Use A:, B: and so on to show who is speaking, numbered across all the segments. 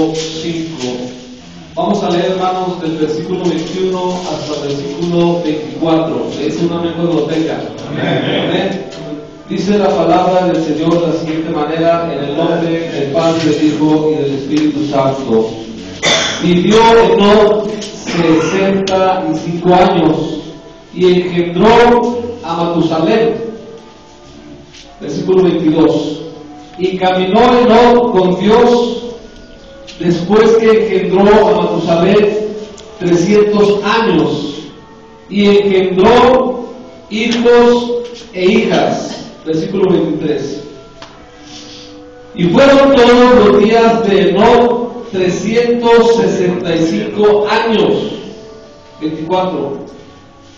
A: 5. Vamos a leer, hermanos, del versículo 21 hasta el versículo 24. Le dice un amén cuando lo tenga. Amén. Dice la palabra del Señor de la siguiente manera: en el nombre del Padre, del Hijo y del Espíritu Santo. Vivió Enoc 65 años y engendró a Matusalén. Versículo 22. Y caminó Enoc con Dios después que engendró a Matusalén 300 años y engendró hijos e hijas. Versículo 23. Y fueron todos los días de Enoc 365 años. 24.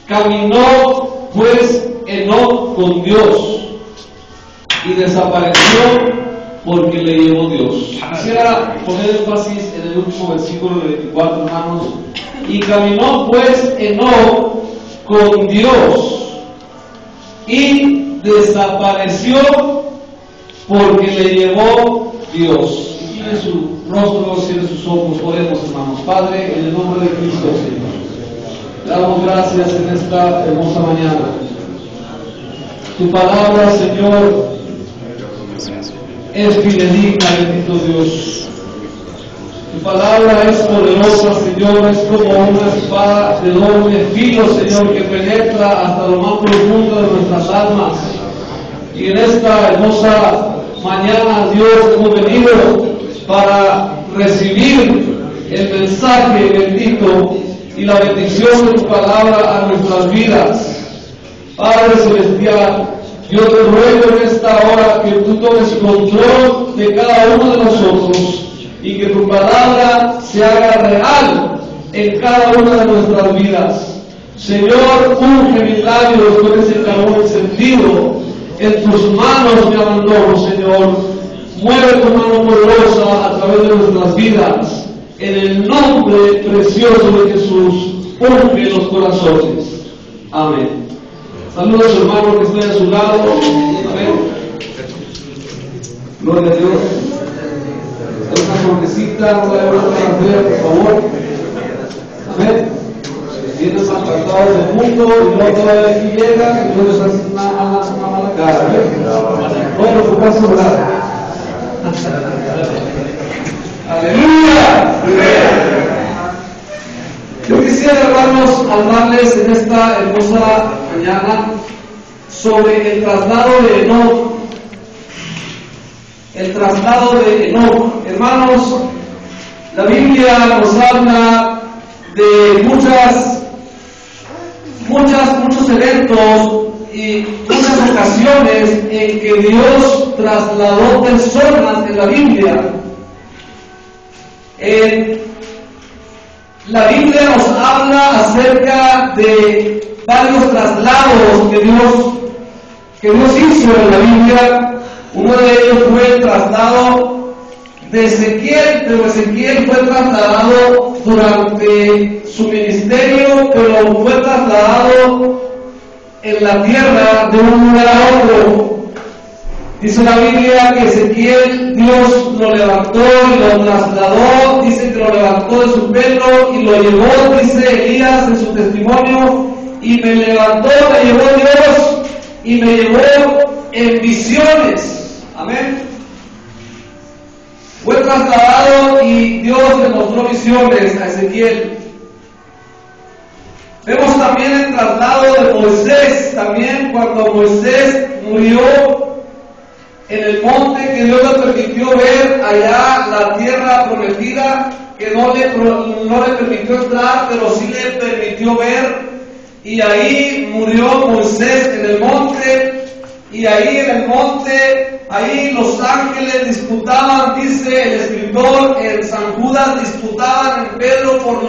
A: Caminó pues Enoc con Dios y desapareció porque le llevó Dios. Quisiera poner énfasis en el último versículo de 24, hermanos. Y caminó pues Enoc con Dios y desapareció porque le llevó Dios. Tiene su rostro, cierre sus ojos, oremos, hermanos. Padre, en el nombre de Cristo, Señor, te damos gracias en esta hermosa mañana. Tu palabra, Señor, es fidedigna, bendito Dios. Tu palabra es poderosa, Señor, es como una espada de doble filo, Señor, que penetra hasta lo más profundo de nuestras almas. Y en esta hermosa mañana, Dios, hemos venido para recibir el mensaje bendito y la bendición de tu palabra a nuestras vidas. Padre Celestial, yo te ruego en esta hora que tú tomes control de cada uno de nosotros y que tu palabra se haga real en cada una de nuestras vidas. Señor, unge mis labios con ese carbón encendido. En tus manos me abandono, Señor. Mueve tu mano poderosa a través de nuestras vidas. En el nombre precioso de Jesús, unge los corazones. Amén. Saludos a su hermano que está a su lado. Amén. Gloria a Dios. Esta florcita, no la debemos hacer, por favor. Amén. Vienen más apartados del mundo y luego todavía aquí llegan y no les hacen una mala cara. Bueno, por caso, ¿verdad? Aleluya. Yo quisiera, hermanos, hablarles en esta hermosa mañana sobre el traslado de Enoc. El traslado de Enoc. Hermanos, la Biblia nos habla de muchos eventos y muchas ocasiones en que Dios trasladó personas en la Biblia. La Biblia nos habla acerca de varios traslados que Dios hizo en la Biblia. Uno de ellos fue el traslado de Ezequiel, pero Ezequiel fue trasladado durante su ministerio, pero fue trasladado en la tierra de un lugar a otro. Dice la Biblia que Ezequiel, Dios lo levantó y lo trasladó, dice que lo levantó de su pelo y lo llevó, dice Elías en su testimonio, y me levantó, me llevó Dios y me llevó en visiones. Amén. Fue trasladado y Dios le mostró visiones a Ezequiel. Vemos también el traslado de Moisés, también cuando Moisés murió en el monte, que Dios le permitió ver allá la tierra prometida, que no le permitió entrar, pero sí le permitió ver, y ahí murió Moisés en el monte. Y ahí en el monte, ahí los ángeles disputaban, dice el escritor, en San Judas disputaban en Pedro por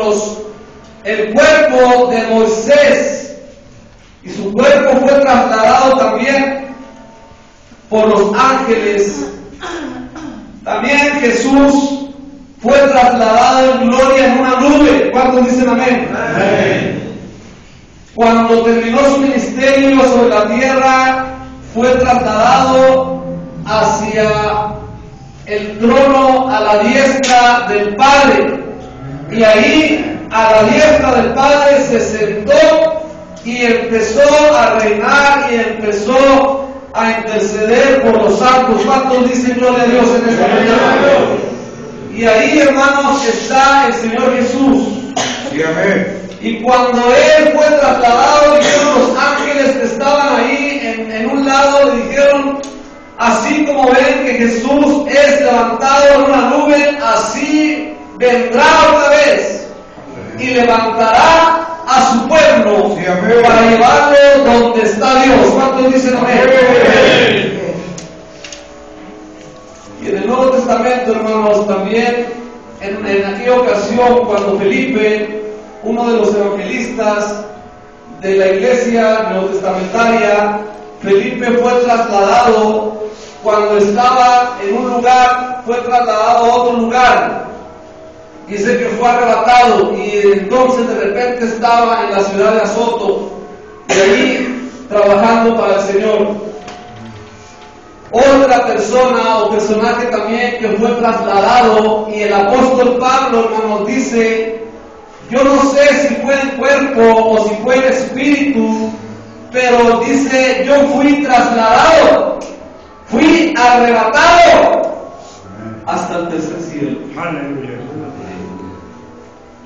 A: el cuerpo de Moisés. Y su cuerpo fue trasladado también por los ángeles. También Jesús fue trasladado en gloria en una nube. ¿Cuántos dicen amén? Amén. Cuando terminó su ministerio sobre la tierra, fue trasladado hacia el trono a la diestra del Padre. Y ahí, a la diestra del Padre, se sentó y empezó a reinar y empezó a interceder por los santos. ¿Cuántos dicen gloria a Dios en esta mañana? Y ahí, hermanos, está el Señor Jesús.
B: Sí, amén.
A: Y cuando Él fue trasladado, dijeron los ángeles que estaban ahí en un lado, le dijeron: así como ven que Jesús es levantado en una nube, así vendrá otra vez y levantará a su pueblo,
B: sí, amén,
A: para llevarlo donde está Dios. ¿Cuántos dicen amén? Amén. Y en el Nuevo Testamento, hermanos, también en aquella ocasión cuando Felipe, uno de los evangelistas de la iglesia neotestamentaria, Felipe fue trasladado, cuando estaba en un lugar, fue trasladado a otro lugar. Dice que fue arrebatado y entonces de repente estaba en la ciudad de Azoto, y ahí trabajando para el Señor. Otra persona o personaje también que fue trasladado, y el apóstol Pablo, hermanos, dice: yo no sé si fue en cuerpo o si fue en espíritu, pero dice: yo fui trasladado, fui arrebatado hasta el tercer cielo.
B: Aleluya.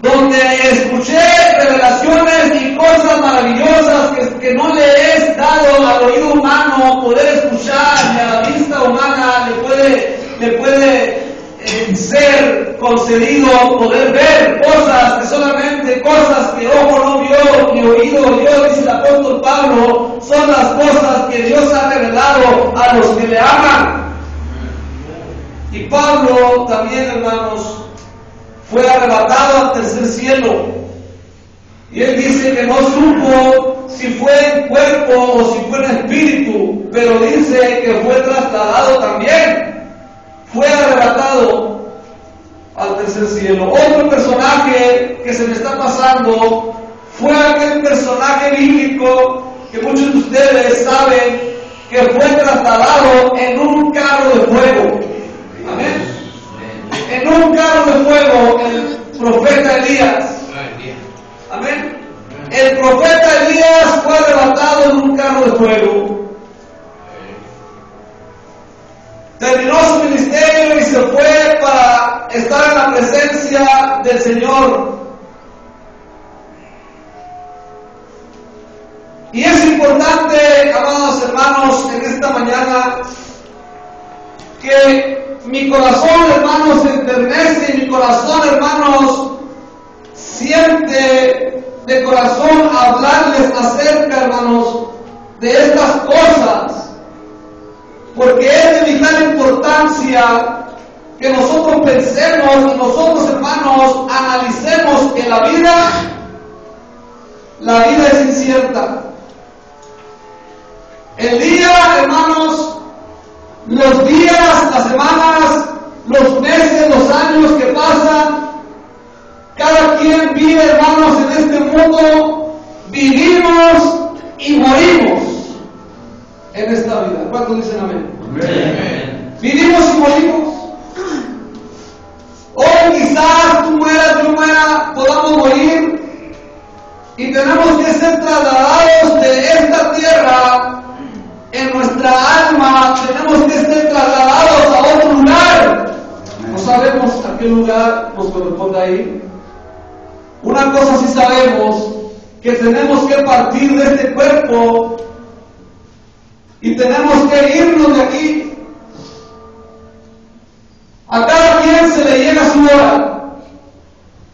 A: Donde escuché revelaciones y cosas maravillosas que no le es dado al oído humano poder escuchar, y a la vista humana le puede ser concedido poder ver cosas que solamente cosas que ojo no vio ni oído oyó, dice el apóstol Pablo, son las cosas que Dios ha revelado a los que le aman. Y Pablo también, hermanos, fue arrebatado al tercer cielo, y él dice que no supo si fue en cuerpo o si fue en espíritu, pero dice que fue trasladado también, fue arrebatado al tercer cielo. Otro personaje que se me está pasando fue aquel personaje bíblico que muchos de ustedes saben que fue trasladado en un carro de fuego. Amén. En un carro de fuego, el profeta Elías. Amén. El profeta Elías fue arrebatado en un carro de fuego. Terminó su ministerio y se fue para estar en la presencia del Señor. Y es importante, amados hermanos, en esta mañana, que mi corazón, hermanos, se enternece, y mi corazón, hermanos, siente de corazón hablarles acerca, hermanos, de estas cosas, porque es de vital importancia que nosotros pensemos y nosotros, hermanos, analicemos que la vida es incierta. El día, hermanos, los días, las semanas, los meses, los años que pasan, cada quien vive, hermanos, en este mundo, vivimos y morimos en esta vida. ¿Cuántos dicen amén? Amén. Vivimos y morimos. Hoy quizás tú mueras, yo muera, podamos morir, y tenemos que ser trasladados de esta tierra. En nuestra alma tenemos que ser trasladados a otro lugar. No sabemos a qué lugar nos corresponde ir. Una cosa sí sabemos, que tenemos que partir de este cuerpo y tenemos que irnos de aquí. A cada quien se le llega su hora,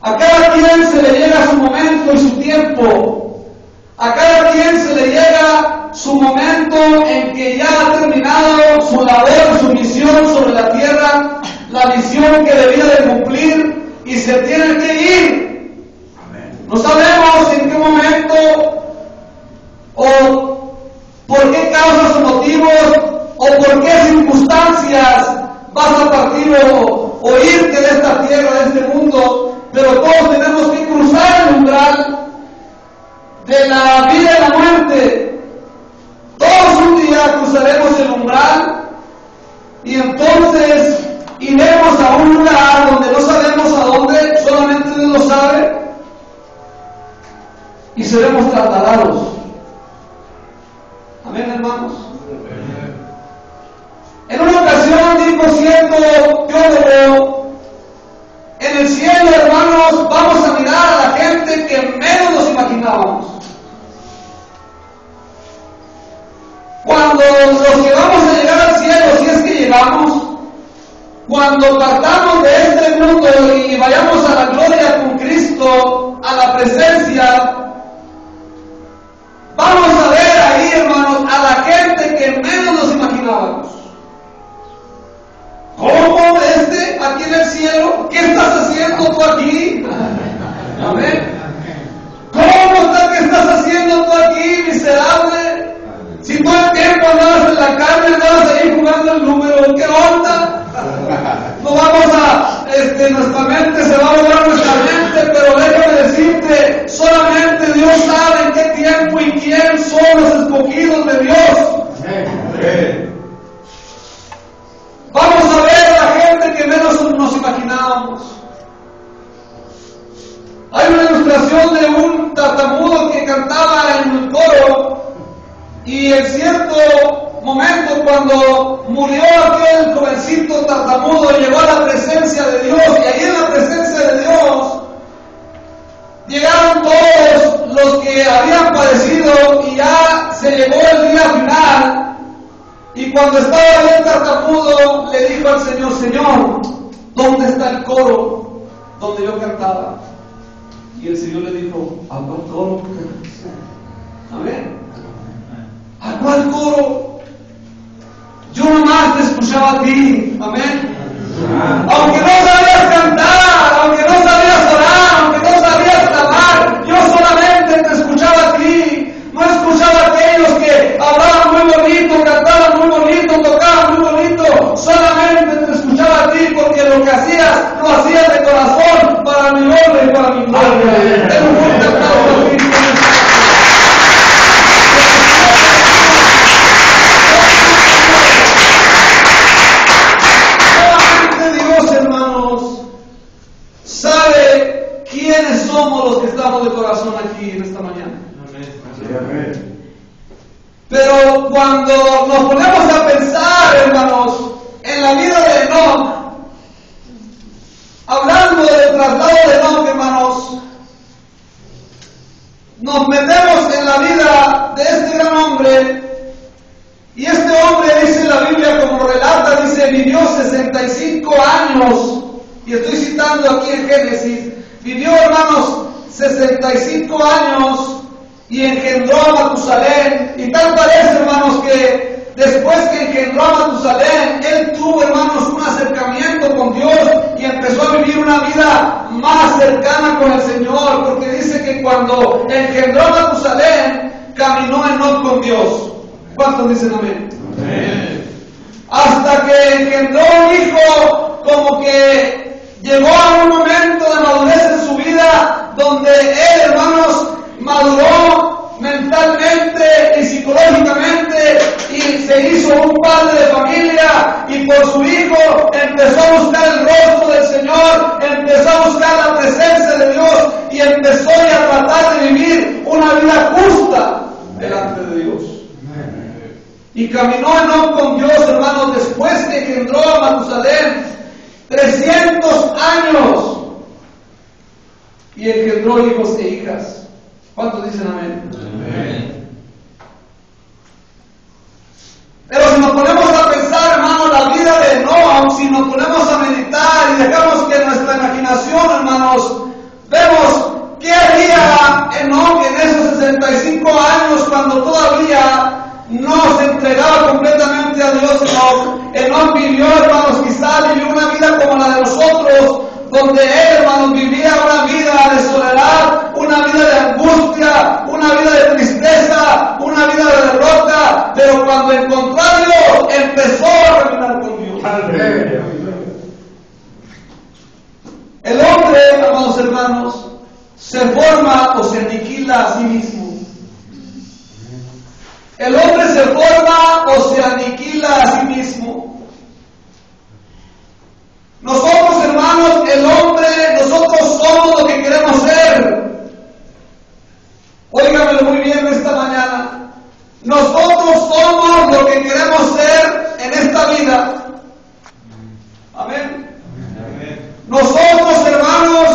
A: a cada quien se le llega su momento y su tiempo, a cada quien se le llega su momento en que ya ha terminado su labor, su misión sobre la tierra, la misión que debía de cumplir, y se tiene que ir. No sabemos en qué momento o por qué causas o motivos o por qué circunstancias vas a partir o irte de esta tierra, de este mundo, pero todos tenemos que cruzar el umbral de la vida y la muerte. Todos un día cruzaremos el umbral, y entonces seremos trasladados. Amén, hermanos. En una ocasión dijo cierto teólogo, en el cielo, hermanos, vamos a mirar a la gente que menos nos imaginábamos. Cuando los que vamos a llegar al cielo, si es que llegamos, cuando partamos de este mundo y vayamos a la gloria con Cristo, a la presencia, vamos a ver ahí, hermanos, a la gente que menos nos imaginábamos. ¿Cómo aquí en el cielo? ¿Qué estás haciendo tú aquí? Amén. ¿Qué estás haciendo tú aquí, miserable? Si todo el tiempo andabas en la carne, andabas ahí jugando el número, ¿qué onda? No vamos a, nuestra mente se va a volar nuestra mente, pero déjame decirte, solamente Dios sabe en qué tiempo y quién son los escogidos de Dios. Vamos a ver a la gente que menos nos imaginábamos. Hay una ilustración de un tartamudo que cantaba en el coro, y en cierto momento, cuando murió aquel jovencito tartamudo, llegó a la presencia de Dios, y ahí en la presencia de Dios llegaron todos los que habían padecido, y ya se llegó el día final. Y cuando estaba ahí el tartamudo, le dijo al Señor: Señor, ¿dónde está el coro donde yo cantaba? Y el Señor le dijo: ¿a cuál coro? Amén. ¿A cuál coro? Yo nomás te escuchaba a ti. Amén. Aunque no sabías cantar, aunque no sabías orar, aunque no sabías clamar, yo solamente te escuchaba a ti. No escuchaba a aquellos que hablaban muy bonito, cantaban muy bonito, tocaban muy bonito. Solamente te escuchaba a ti, porque lo que hacías, lo hacías de corazón, para mi honra y para mi gloria. Ten un fuerte aplauso a Cristo. Solamente Dios, hermanos, sabe quiénes somos los que estamos de corazón aquí en esta mañana. Pero cuando nos ponemos a pensar, hermanos, en la vida de Enoch, hablando del traslado de Enoch, hermanos, nos metemos en la vida de este gran hombre, y este hombre, dice la Biblia, como relata, dice, vivió 65 años, y estoy citando aquí en Génesis, vivió, hermanos, 65 años, y engendró a Matusalén. Y tal parece, hermanos, que después que engendró a Matusalén, él tuvo, hermanos, un acercamiento con Dios y empezó a vivir una vida más cercana con el Señor, porque dice que cuando engendró a Matusalén, caminó Enoch con Dios. ¿Cuántos dicen amén? Amén. Hasta que engendró un hijo, como que llegó a un momento de madurez en su vida, donde él, hermanos, maduró mentalmente y psicológicamente, y se hizo un padre de familia, y por su hijo empezó a buscar el rostro del Señor, empezó a buscar la presencia de Dios, y empezó a tratar de vivir una vida justa delante de Dios. Y caminó Enoch con Dios, hermanos, después que engendró a Matusalén 300 años, y engendró hijos e hijas. ¿Cuántos dicen amén? Amén. Pero si nos ponemos a pensar, hermano, la vida de Enoch, si nos ponemos a meditar y dejamos que nuestra imaginación, hermanos, vemos qué haría Enoch en esos 65 años, cuando todavía no se entregaba completamente a Dios. Enoch vivió, hermanos, quizás vivió una vida como la de nosotros, donde él, hermanos, vivía una vida de soledad, una vida de angustia, una vida de tristeza, una vida de derrota, pero cuando encontró a Dios, empezó a caminar con Dios. El hombre, amados hermanos, se forma o se aniquila a sí mismo. El hombre se forma o se aniquila a sí mismo. Nosotros, hermanos, el hombre, nosotros somos lo que queremos ser. Oiga,
C: Nosotros, hermanos,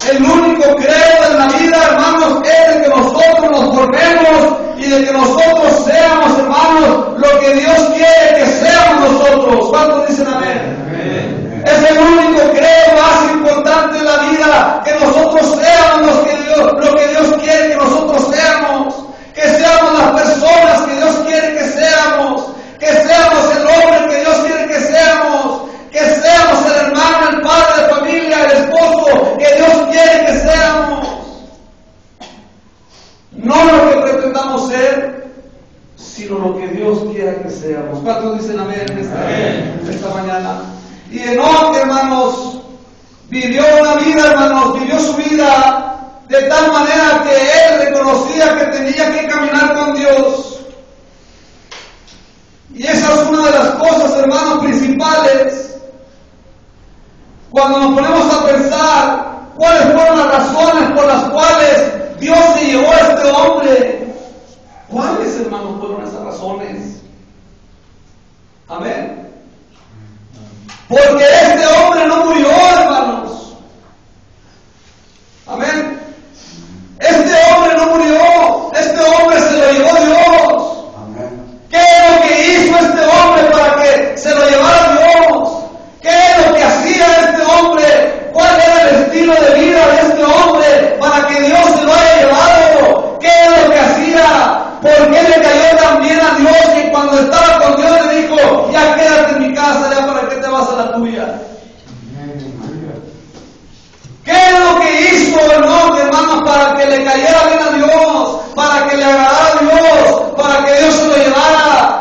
C: el único credo en la vida, hermanos, es de que nosotros nos formemos y de que nosotros seamos, hermanos, lo que Dios quiere que seamos nosotros. ¿Cuántos dicen amén? Amén. Es el único credo más importante en la vida, que nosotros seamos lo que Dios quiere que nosotros seamos, que seamos las personas que Dios quiere que seamos el hombre que Dios quiere que seamos el hermano, el padre de familia, el esposo que Dios quiere que seamos. No lo que pretendamos ser, sino lo que Dios quiera que seamos. ¿Cuántos dicen amén esta mañana? Y Enoc, hermanos, vivió una vida, hermanos, vivió su vida de tal manera que él reconocía que tenía que caminar con Dios. Y esa es una de las cosas, hermanos, principales. Cuando nos ponemos a pensar cuáles fueron las razones por las cuales Dios se llevó a este hombre, ¿cuáles, hermanos, fueron esas razones? Amén. Porque este hombre no murió, hermanos. Amén. Este hombre no murió, este hombre se lo llevó Dios. Amén. ¿Qué es lo que hizo este hombre para que se lo llevara Dios? ¿Qué es lo que hacía este hombre? ¿Cuál era el estilo de vida de este hombre para que Dios se lo haya llevado? ¿Qué es lo que hacía? ¿Por qué le cayó tan bien a Dios que cuando estaba con Dios le dijo, ya quédate en mi casa, ya para qué te vas a la tuya? ¿Qué es lo que hizo Enoc, hermanos, para que le cayera bien a Dios, para que le agradara a Dios, para que Dios se lo llevara?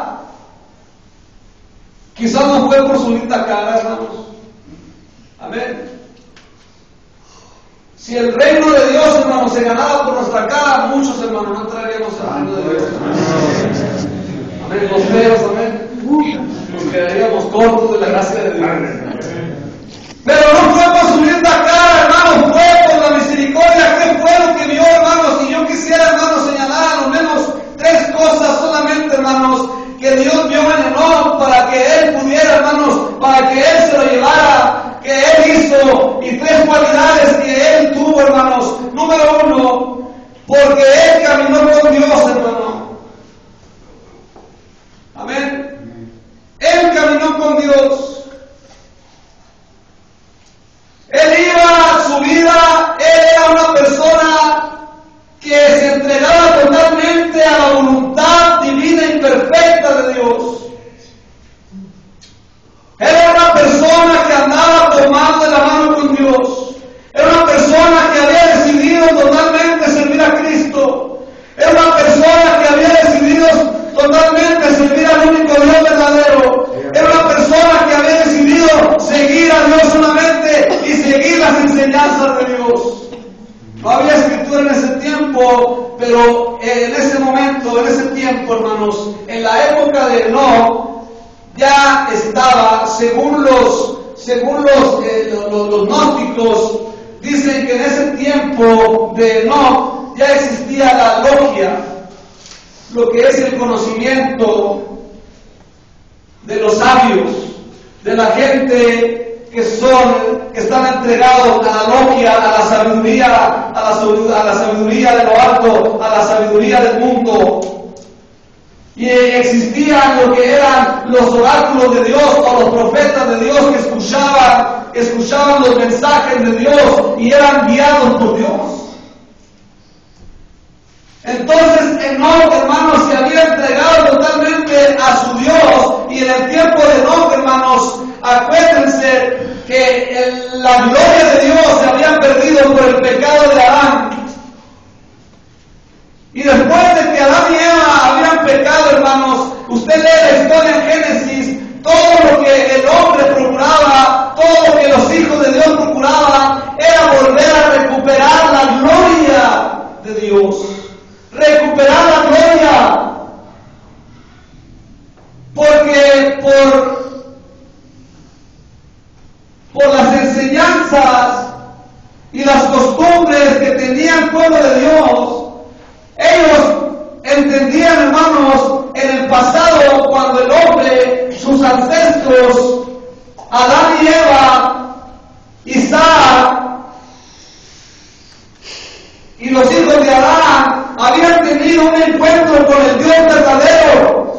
C: Quizás no fue por su linda cara, hermanos. Amén. Si el reino de Dios, hermanos, se ganaba por nuestra cara, muchos, hermanos, no entraríamos al reino de Dios. Amén. Los feos, amén. Nos quedaríamos cortos de la gracia de Dios. Pero no fue por su linda cara, hermanos, fue por la misericordia. ¿Qué fue lo que vio, hermanos? Y yo quisiera, hermanos, señalar al menos 3 cosas solamente, hermanos, que Dios vio en Enoc para que él pudiera, hermanos, para que él se lo llevara, que él hizo, y 3 cualidades que él tuvo, hermanos. Número 1, porque él caminó con Dios, hermano. Amén. Él caminó con Dios. Él iba a su vida, él era una persona que se entregaba totalmente a la voluntad divina y perfecta de Dios. Él era una persona que andaba tomando de la mano con Dios. Era una persona que había decidido totalmente servir a Cristo. Era una persona que había decidido totalmente servir al único Dios verdadero. Era una persona que había decidido seguir a Dios solamente y seguir las enseñanzas de Dios. No había escritura en ese tiempo, pero en ese momento, en ese tiempo, hermanos, en la época de Enoc, ya estaba, según los gnósticos, dicen que en ese tiempo de Enoc ya existía la logia, lo que es el conocimiento de los sabios, de la gente que están entregados a la logia, a la sabiduría de lo alto, a la sabiduría del mundo. Y existían lo que eran los oráculos de Dios o los profetas de Dios que escuchaban los mensajes de Dios y eran guiados por Dios. Entonces Enoc, hermanos, se había entregado totalmente a su Dios, y en el tiempo de Enoc, hermanos, acuérdense que la gloria de Dios se había perdido por el pecado de Adán. Y después de que Adán y Eva habían pecado, hermanos, usted lee la historia en Génesis, todo lo que el hombre procuraba, todo lo que los hijos de Dios procuraban, era volver a recuperar la gloria de Dios. Recuperar la gloria. Porque por las enseñanzas y las costumbres que tenía el pueblo de Dios, ellos entendían, hermanos, en el pasado, cuando el hombre con el Dios verdadero.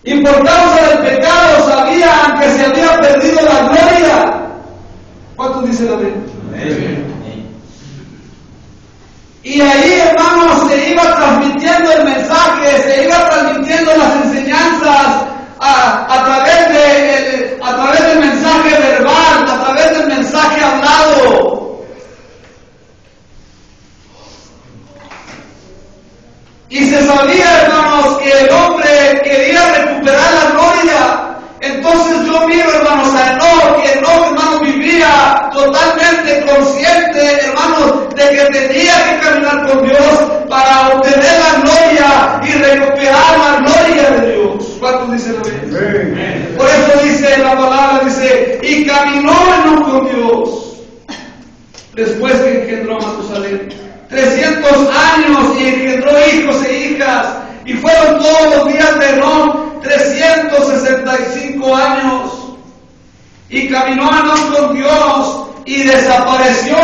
C: Y por causa del pecado sabían que se había perdido la gloria. ¿Cuántos dicen amén?
B: Amén.
C: Y ahí, hermanos, se iba transmitiendo el mensaje, se iba transmitiendo las enseñanzas a través del mensaje verbal, a través del mensaje hablado. Y se sabía, hermanos, que el hombre quería recuperar la gloria. Entonces yo miro, hermanos, a Enoc, que Enoc, hermanos, vivía totalmente consciente, hermanos, de que tenía que caminar con Dios para obtener la gloria y recuperar la gloria de Dios. ¿Cuántos dicen amén? Por eso dice la palabra, dice, y caminó Enoc con Dios, después que engendró a Matusalén. 300 años y engendró hijos e hijas, y fueron todos los días de Enoc 365 años, y caminó Enoc con Dios y desapareció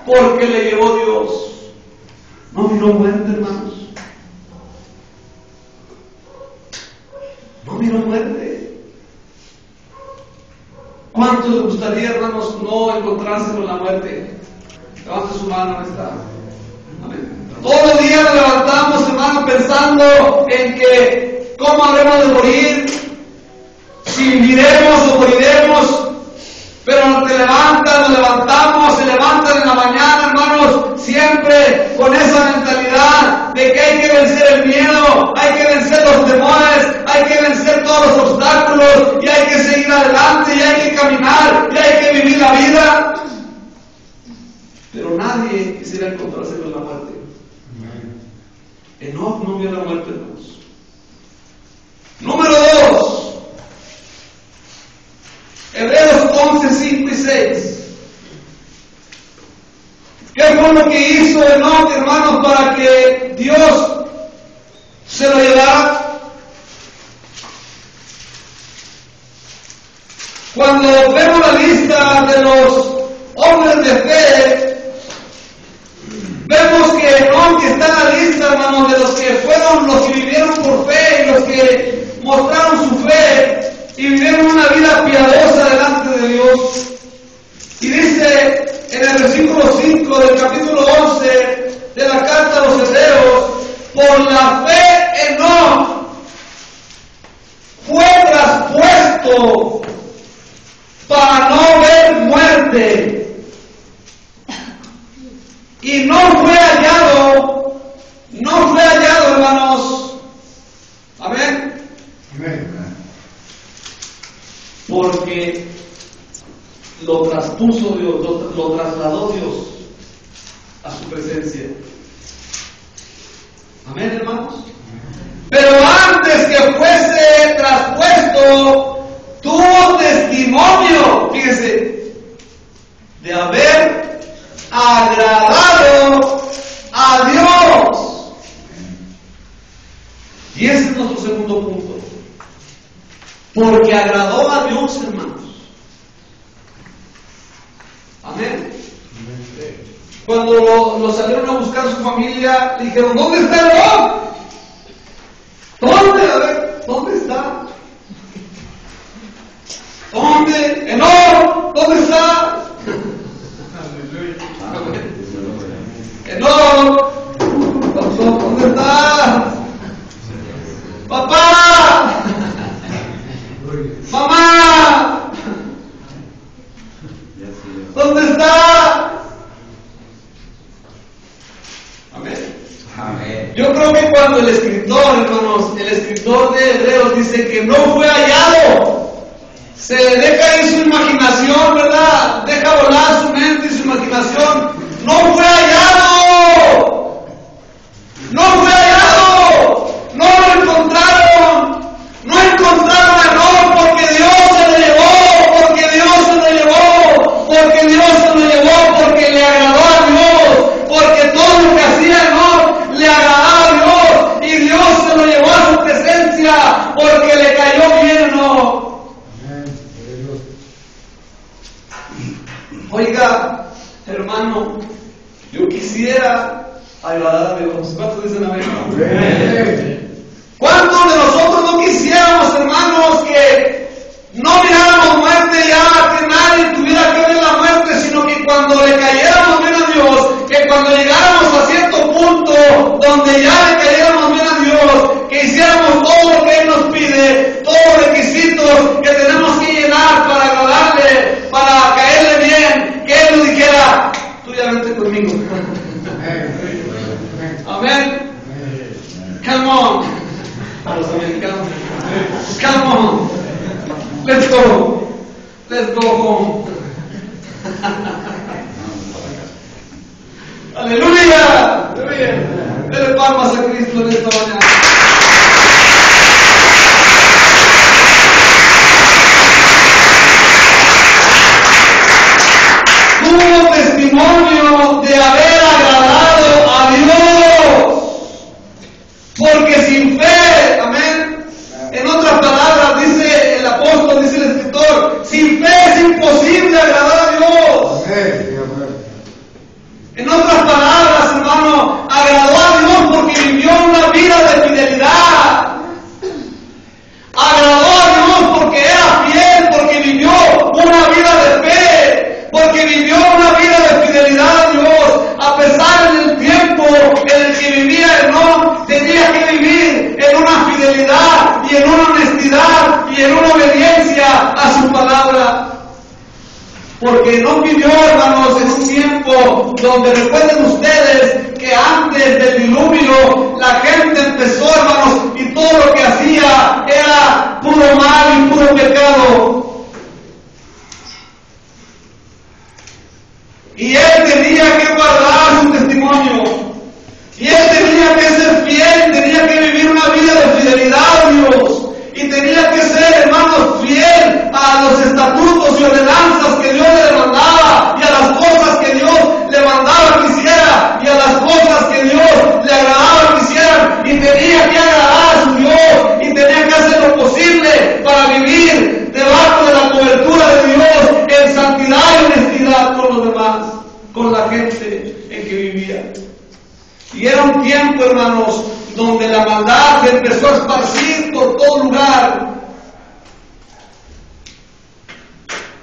C: porque le llevó Dios. No miró muerte, hermanos. No miró muerte. ¿Cuántos les gustaría, hermanos, no encontrarse con la muerte? Levante su mano, ahí está. Amén. Todos los días nos levantamos, hermanos, pensando en que cómo habremos de morir, si viviremos o moriremos, pero nos levantamos, se levantan en la mañana, hermanos, siempre con esa mentalidad de que hay que vencer el miedo, hay que vencer los temores, hay que vencer todos los obstáculos, y hay que seguir adelante, y hay que caminar, y hay que vivir la vida. Pero nadie quisiera encontrarse con la muerte. Enoc no vio la muerte, hermanos. Número 2. Hebreos 11, 5 y 6. ¿Qué fue lo que hizo Enoc, hermanos, para que Dios se lo llevara? Cuando vemos la lista de los hombres de fe, vemos que Enoc está en la lista, hermanos, de los que vivieron por fe y los que mostraron su fe y vivieron una vida piadosa delante de Dios. Y dice en el versículo 5 del capítulo 11 de la carta a los Hebreos, por la fe Enoc fue traspuesto para no ver muerte, y no fue hallado, hermanos. Amén.
B: Amén.
A: Porque lo traspuso Dios, lo trasladó Dios a su presencia. Amén, hermanos. Pero antes que fuese traspuesto, tuvo testimonio, fíjese, de haber agradado a Dios. Y ese es nuestro segundo punto. Porque agradó a Dios, hermanos. Amén. Cuando lo salieron a buscar su familia, le dijeron, ¿dónde está Enoc? ¿Dónde? A ver, ¿dónde está? ¿Dónde? Enoc, ¿dónde está? Enoc, ¿dónde está? Papá, mamá, ¿dónde está? Amén.
B: Amén.
C: Yo creo que cuando el escritor, hermanos, el escritor de Hebreos dice que no fue hallado, se deja ir su imaginación, ¿verdad? Deja volar su mente y su imaginación. No fue hallado, no fue hallado, no lo encontraron, no encontraron a Enoc porque Dios se lo llevó, porque Dios se lo llevó, porque Dios se lo llevó, porque le agradó a Dios, porque todo lo que hacía Enoc le agradaba a Dios, y Dios se lo llevó a su presencia porque le cayó bien Enoc. Oiga, hermano, yo quisiera agradar a Dios. ¿Cuántos dicen amén? ¿Cuántos de nosotros no quisiéramos, hermanos, que no miráramos muerte ya, que nadie tuviera que ver la muerte, sino que cuando le cayéramos bien a Dios, que cuando llegáramos a cierto punto donde ya le cayéramos bien a Dios, que hiciéramos todo lo que Él nos pide, todos los requisitos que tenemos que llenar para agradarle, para caerle bien, que Él nos dijera, tú ya vente conmigo. Amén. Come on. A los americanos. Come on. Let's go. Let's go home. Aleluya. Dele palmas a Cristo en esta mañana. Tuvo testimonio de haber agradado a Dios. Porque sin fe, amén. En otras palabras, dice el apóstol, dice el escritor, sin fe es imposible agradar a Dios. En otras palabras, hermano, agradó a Dios porque vivió una vida de fidelidad. Agradó a Dios porque era fiel, porque vivió una vida de fe, porque vivió una vida de fidelidad a Dios, a pesar del tiempo en el que vivía no tenía que vivir en una fidelidad y en una honestidad y en una obediencia a su palabra. Porque no vivió, hermanos, en un tiempo donde recuerden ustedes que antes del diluvio la gente empezó, hermanos, y todo lo que hacía era puro mal y puro pecado. Y él tenía que guardar su testimonio. Y él tenía que ser fiel, tenía que vivir una vida de fidelidad a Dios. Y tenía que ser, hermanos, fiel a los estatutos y ordenanzas que Dios le mandaba, y a las cosas que Dios le mandaba que hiciera, y a las cosas que Dios le agradaba que hicieran. Y tenía que agradar a su Dios, y tenía que hacer lo posible para vivir debajo de la cobertura de Dios en santidad y honestidad con los demás, con la gente en que vivía. Y era un tiempo, hermanos, donde la maldad se empezó a esparcir por todo lugar.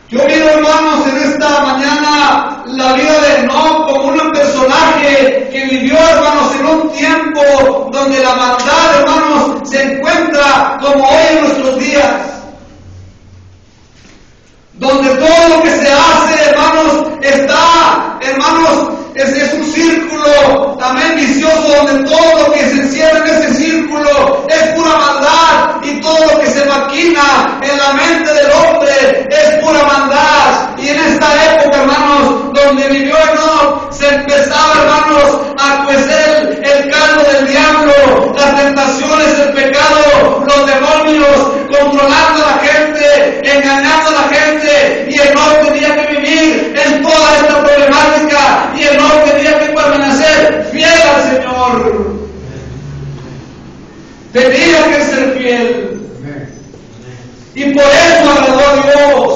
C: Yo miro, hermanos, en esta mañana la vida de Enoc como un personaje que vivió, hermanos, en un tiempo donde la maldad, hermanos, se encuentra como hoy en nuestros días. Donde todo lo que se hace, hermanos, está, hermanos, es un círculo, amén, vicioso, donde todo lo que se encierra en ese círculo es pura maldad, y todo lo que se maquina en la mente del hombre es pura maldad. Y en esta época, hermanos, donde vivió Enoc, se empezaba, hermanos, a cuecer el caldo del diablo, las tentaciones, el pecado, los demonios, controlando a la gente, engañando a la gente, y Enoc tenía que vivir en toda esta problemática, y Enoc tenía que permanecer fiel al Señor. Tenía que ser fiel. Y por eso agradó a Dios.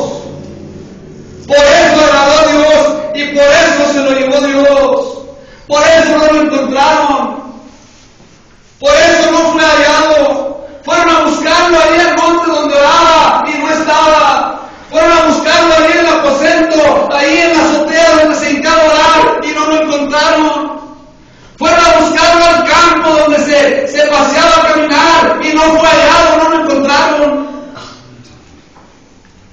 C: Por eso agradó a Dios, y por eso se lo llevó Dios. Por eso no lo encontraron. Por eso no fue hallado. Fueron a buscarlo ahí al monte donde oraba y no estaba. Fueron a buscarlo ahí en el aposento, ahí en la azotea donde se hincaba a orar y no lo encontraron. Fueron a buscarlo al campo donde se paseaba a caminar y no fue hallado, no lo encontraron.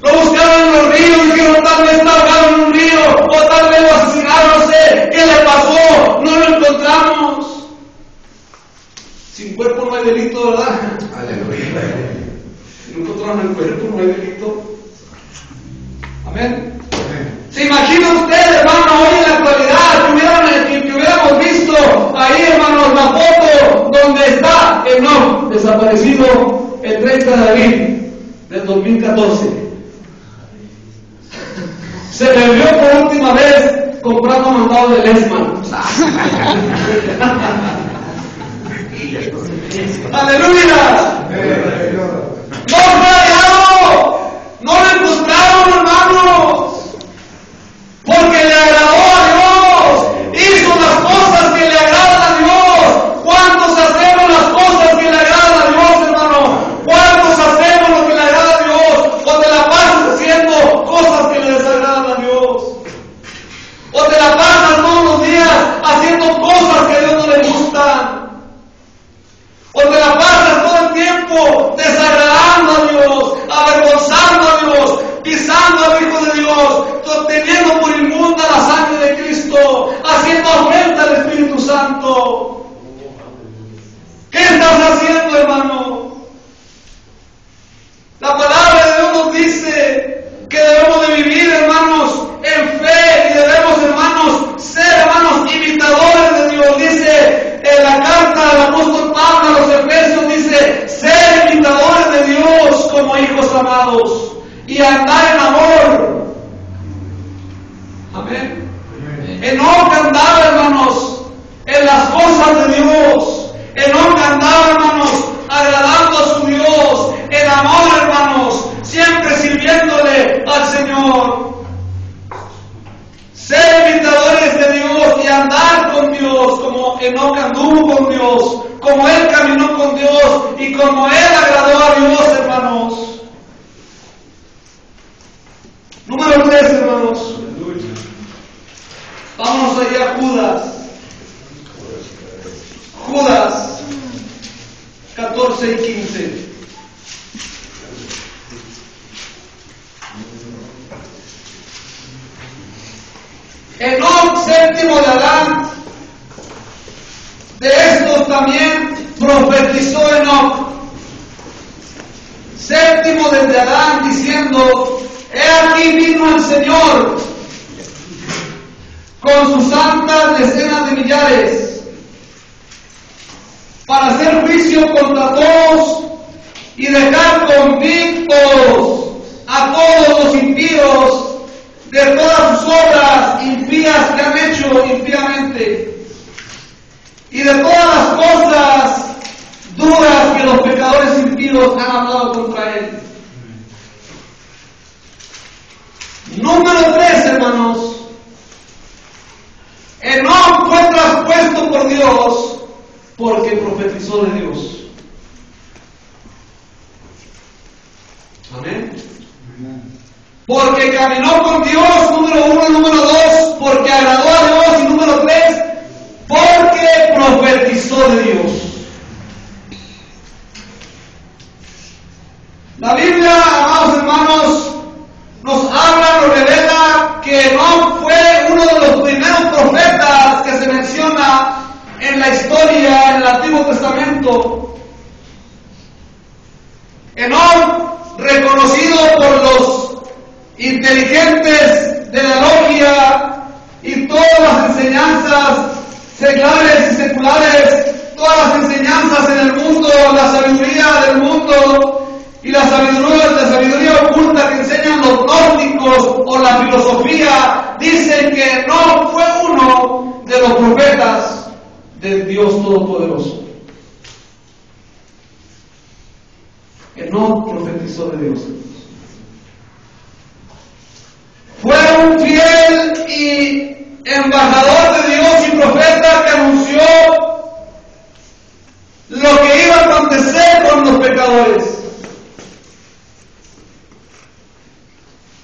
C: Lo buscaron en los ríos, dijeron tal vez está ahogado en un río, o tal vez lo asesinaron, no sé qué le pasó, no lo encontramos. Sin cuerpo no hay delito, ¿verdad?
B: Aleluya.
C: Si no encontraron el cuerpo no hay delito. Amén. ¿Se imagina usted, hermano, hoy en la actualidad que hubiéramos visto ahí, hermanos, la foto donde está Enoc desaparecido el 30 de abril del 2014? Se le vio por última vez comprando mandado de Lesman. ¡Aleluya! ¡No fue hallado! ¡No lo encontraron, hermanos! Porque le agradó a Dios, hizo las cosas que le agradan a Enoc anduvo con Dios, como él caminó con Dios y como él agradó a Dios, hermanos. Número 3, hermanos. Vámonos allá a Judas. Judas 14 y 15. Enoc, séptimo de Adán, de estos también profetizó Enoc, séptimo desde Adán, diciendo: he aquí vino el Señor con sus santas decenas de millares para hacer juicio contra todos y dejar convictos a todos los impíos de todas sus obras impías que han hecho impíamente y de todas las cosas duras que los pecadores impíos han hablado contra él. Número 3, hermanos. Enoc fue traspuesto por Dios porque profetizó de Dios. Amén. Porque caminó con Dios, número 1, número 2, porque agradó a Dios, y número 3, porque profetizó de Dios. La Biblia, amados hermanos, nos habla, nos revela que Enoc fue uno de los primeros profetas que se menciona en la historia, en el Antiguo Testamento. Enoc, reconocido por los inteligentes de la logia y todas las enseñanzas seculares y seculares, todas las enseñanzas en el mundo, la sabiduría del mundo y la sabiduría oculta que enseñan los gnósticos o la filosofía, dicen que no fue uno de los profetas del Dios Todopoderoso. Que no profetizó de Dios. Fue un fiel y embajador de Dios y profeta que anunció lo que iba a acontecer con los pecadores.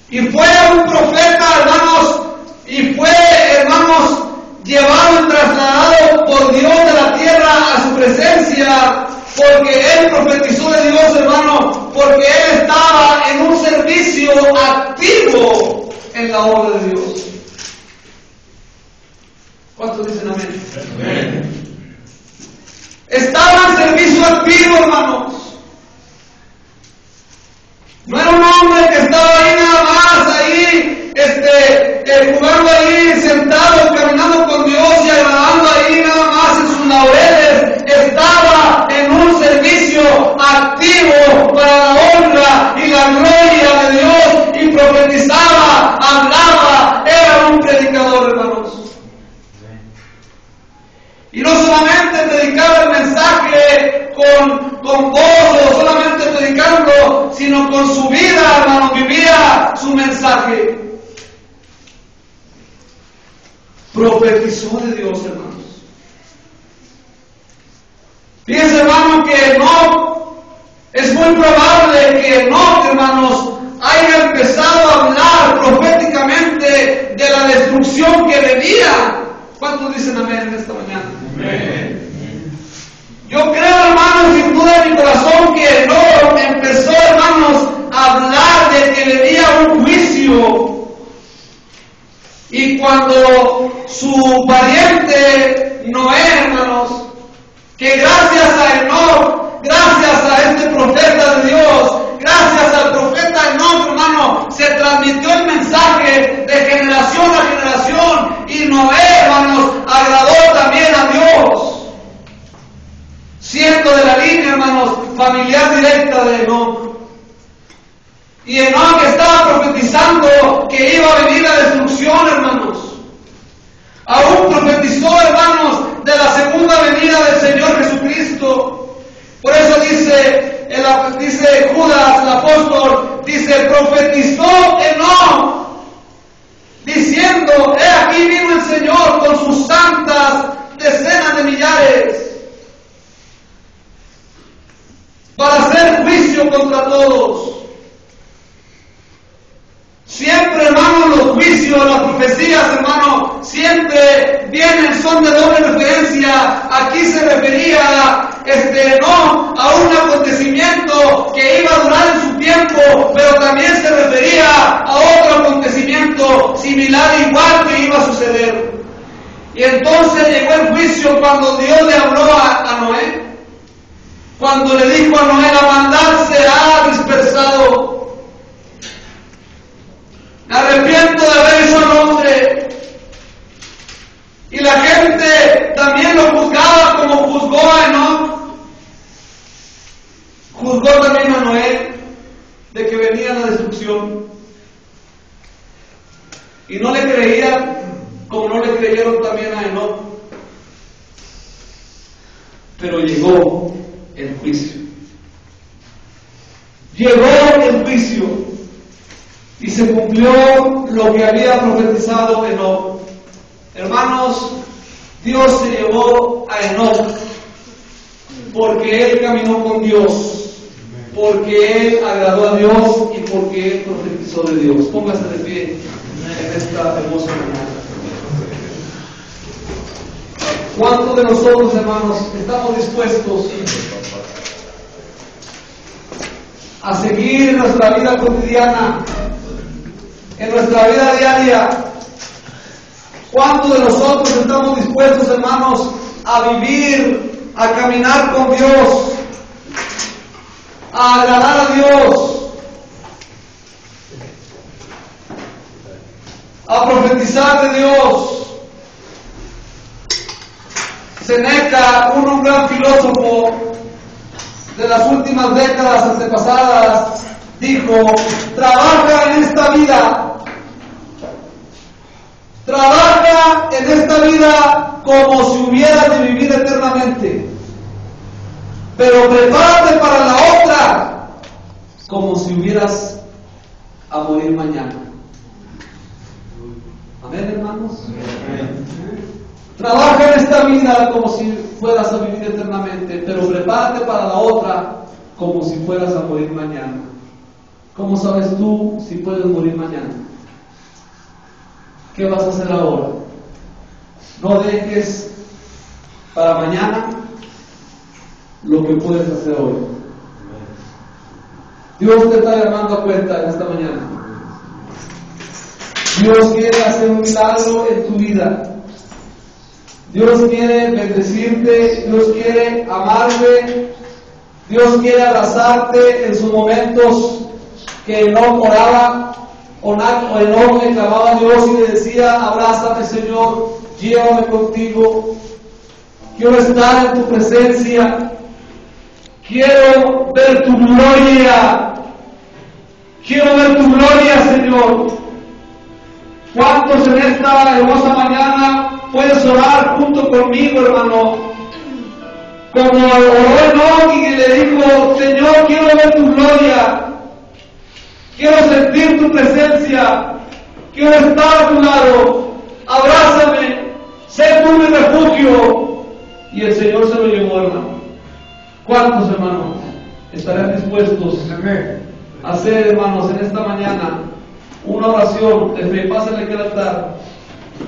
C: Y fue un profeta, hermanos, y fue, hermanos, llevado y trasladado por Dios de la tierra a su presencia, porque él profetizó de Dios, hermano, porque él estaba en un servicio activo en la obra de Dios. ¿Cuántos dicen amén? Amén. Estaba en servicio activo, hermanos. No era un hombre que estaba ahí nada más, ahí, jugando ahí, sentado, caminando con Dios y agradando ahí nada más en sus laureles. Estaba en un servicio activo para la honra y la gloria de Dios y profetizaba, hablaba, era un predicador, hermanos. Y no solamente predicaba el mensaje con voz o solamente predicando, sino con su vida, hermano, vivía su mensaje. Profetizó de Dios, hermanos. Fíjense, hermano, que no, es muy probable que no, hermanos, haya empezado a hablar proféticamente de la destrucción que venía. ¿Cuántos dicen amén en esta mañana? Amén. Yo creo, hermanos, sin duda en mi corazón que no empezó, hermanos, a hablar de que venía un juicio. Y cuando su pariente Noé, hermanos, que gracias a Enoc, gracias a este profeta de Dios, gracias al profeta Enoc, hermano, se transmitió el mensaje de generación a generación, y Noé, hermanos, agradó también a Dios, siendo de la línea, hermanos, familiar directa de Enoc. Y Enoc estaba profetizando que iba a venir la destrucción, hermanos. Aún profetizó, hermanos, de la segunda venida del Señor Jesucristo. Por eso dice Judas, el apóstol, dice, profetizó Enoc, diciendo, he aquí vino el Señor con sus santas decenas de juicio, las profecías, hermano, siempre vienen, son de doble referencia. Aquí se refería no a un acontecimiento que iba a durar en su tiempo, pero también se refería a otro acontecimiento similar, igual que iba a suceder. Y entonces llegó el juicio cuando Dios le habló a Noé, cuando le dijo a Noé: la maldad será dispersado. Me arrepiento de haber hecho al hombre. Y la gente también lo juzgaba como juzgó a Enoc. Juzgó también a Noé de que venía la destrucción. Y no le creían, como no le creyeron también a Enoc. Pero llegó el juicio. Llegó el juicio. Y se cumplió lo que había profetizado Enoc. Hermanos, Dios se llevó a Enoc porque él caminó con Dios, porque él agradó a Dios y porque él profetizó de Dios. Póngase de pie en esta hermosa mañana. ¿Cuántos de nosotros, hermanos, estamos dispuestos a seguir en nuestra vida cotidiana, en nuestra vida diaria? ¿Cuántos de nosotros estamos dispuestos, hermanos, a vivir, a caminar con Dios, a agradar a Dios, a profetizar de Dios? Séneca, un gran filósofo de las últimas décadas antepasadas, dijo: trabaja en esta vida como si hubieras de vivir eternamente, pero prepárate para la otra como si hubieras a morir mañana. Amén, hermanos. Amén. Trabaja en esta vida como si fueras a vivir eternamente, pero prepárate para la otra como si fueras a morir mañana. ¿Cómo sabes tú si puedes morir mañana? ¿Qué vas a hacer ahora? No dejes para mañana lo que puedes hacer hoy. Dios te está llamando a cuenta en esta mañana. Dios quiere hacer un milagro en tu vida. Dios quiere bendecirte, Dios quiere amarte, Dios quiere abrazarte en sus momentos que Enoc oraba, o Enoc le clamaba a Dios y le decía: abrázame, Señor, llévame contigo, quiero estar en tu presencia, quiero ver tu gloria, Señor. ¿Cuántos en esta hermosa mañana puedes orar junto conmigo, hermano? Como oró Enoc y le dijo: Señor, quiero ver tu gloria, quiero sentir tu presencia, quiero estar a tu lado, abrázame, sé tú mi refugio. Y el Señor se lo llevó, hermano. ¿Cuántos, hermanos, estarán dispuestos a hacer, hermanos, en esta mañana una oración de fe? Pásenle aquí al altar,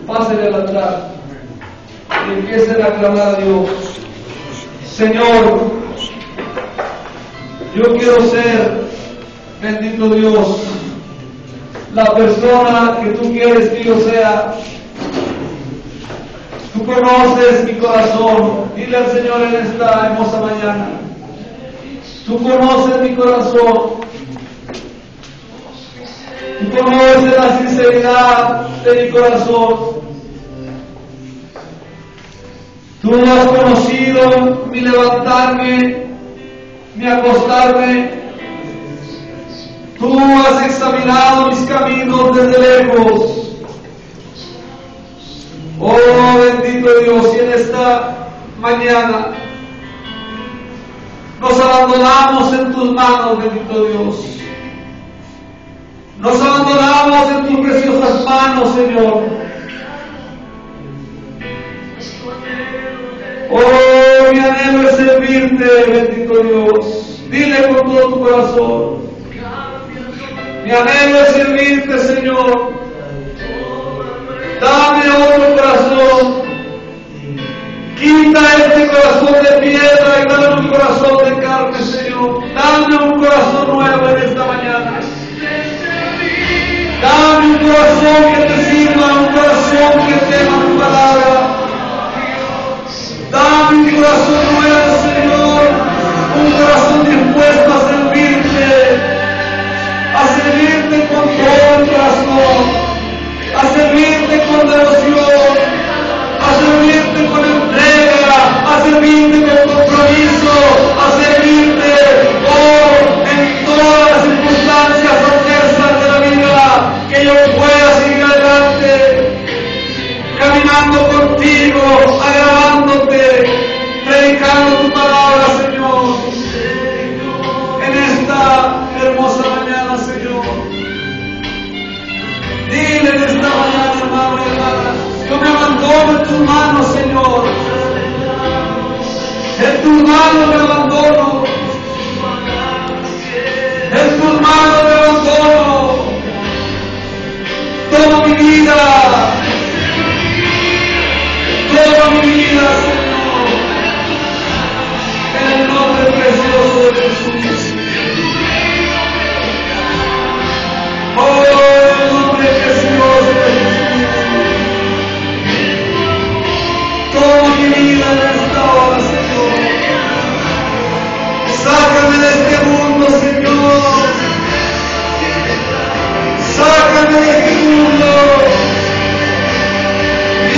C: pásenle al altar y empiecen a clamar a Dios: Señor, yo quiero ser, bendito Dios, la persona que tú quieres que yo sea. Tú conoces mi corazón. Dile al Señor en esta hermosa mañana: tú conoces mi corazón. Tú conoces la sinceridad de mi corazón. Tú has conocido mi levantarme, mi acostarme. Tú has examinado mis caminos desde lejos. Oh, bendito Dios, y en esta mañana nos abandonamos en tus manos, bendito Dios. Nos abandonamos en tus preciosas manos, Señor. Oh, mi anhelo es servirte, bendito Dios. Dile con todo tu corazón: mi anhelo es servirte, Señor. tus manos, Señor. En tus manos me abandono. En tus manos me abandono. Toma mi vida. Toma mi vida,